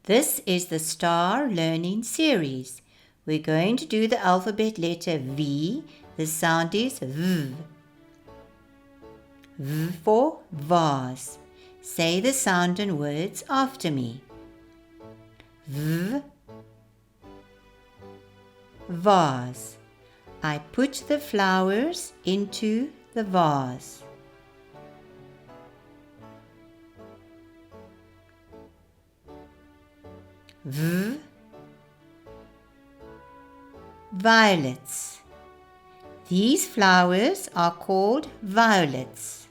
This is the Star Learning Series. We're going to do the alphabet letter V. The sound is V. V for vase. Say the sound and words after me. V, vase. I put the flowers into the vase. V, violets. These flowers are called violets.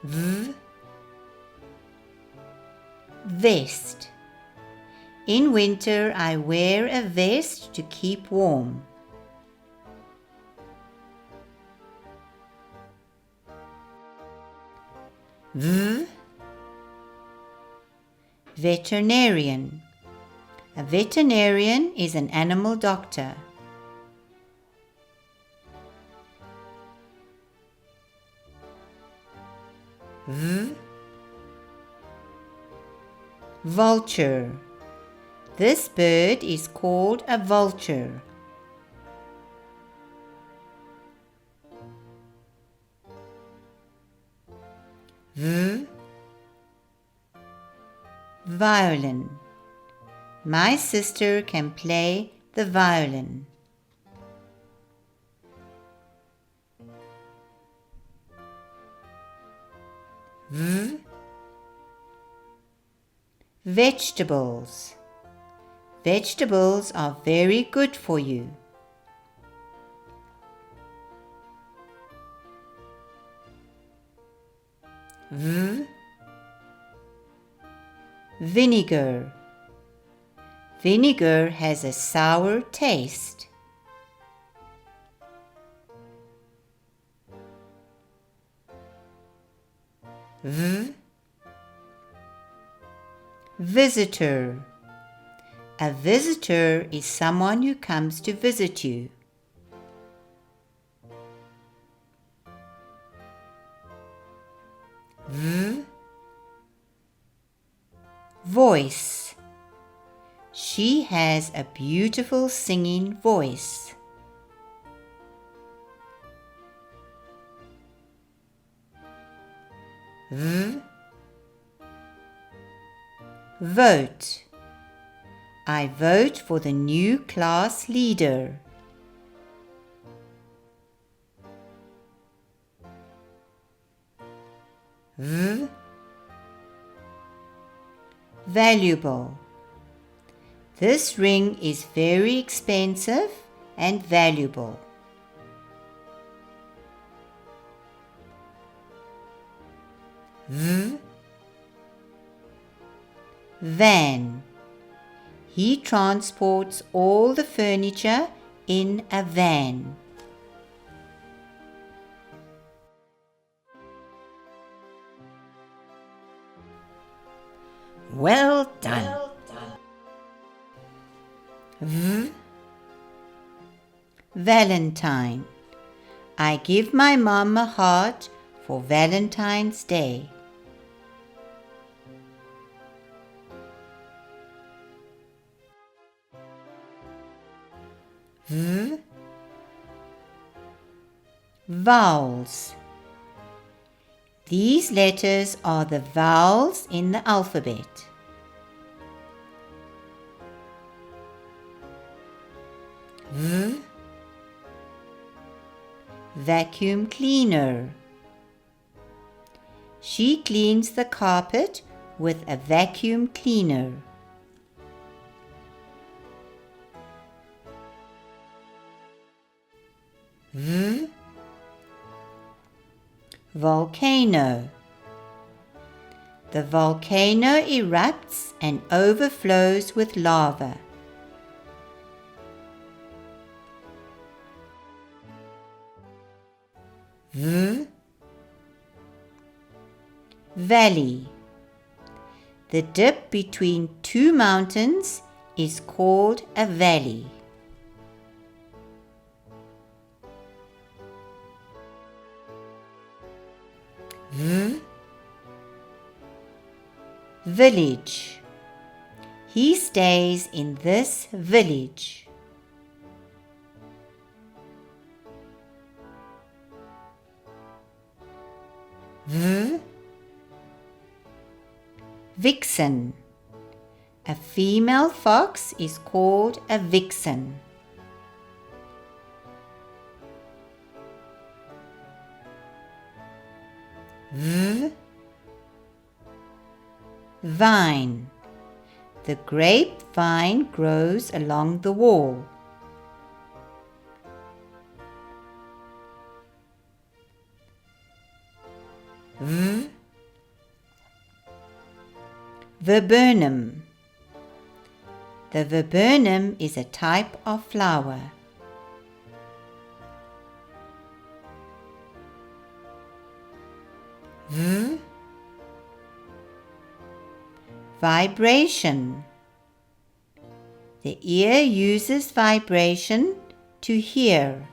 V, vest. In winter I wear a vest to keep warm. V, veterinarian. A veterinarian is an animal doctor. V, vulture. This bird is called a vulture. V, violin. My sister can play the violin. V, vegetables. Vegetables are very good for you. V, vinegar. Vinegar has a sour taste. V, visitor. A visitor is someone who comes to visit you. V, voice. She has a beautiful singing voice. V, vote. I vote for the new class leader. V, valuable. This ring is very expensive and valuable. V, van. He transports all the furniture in a van. Well done. V, Valentine. I give my mom a heart for Valentine's Day. V, vowels. These letters are the vowels in the alphabet. V, vacuum cleaner. She cleans the carpet with a vacuum cleaner. V, volcano. The volcano erupts and overflows with lava. V, valley. The dip between two mountains is called a valley. Village. He stays in this village. Vixen. A female fox is called a vixen. Vine. The grapevine grows along the wall. Viburnum. The viburnum is a type of flower. Vibration. The ear uses vibration to hear.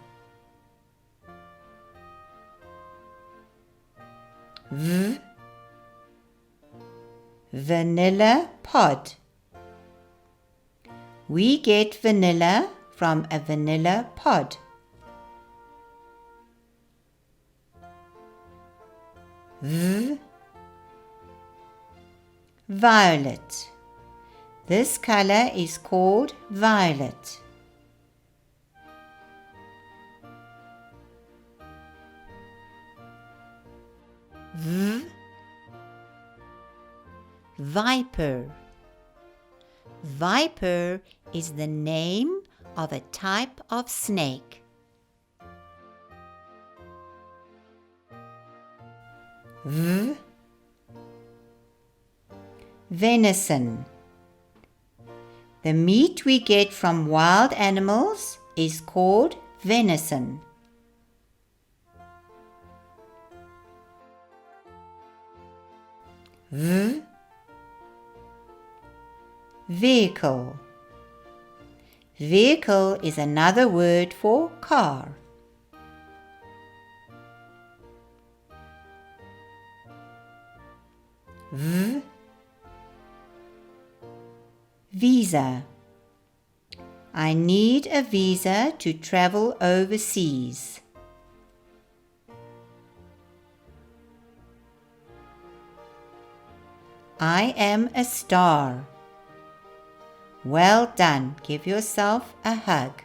Vanilla pod. We get vanilla from a vanilla pod. Violet. This color is called violet. Viper. Viper is the name of a type of snake. Venison. The meat we get from wild animals is called venison. Vehicle. Vehicle is another word for car. Visa. I need a visa to travel overseas. I am a star. Well done. Give yourself a hug.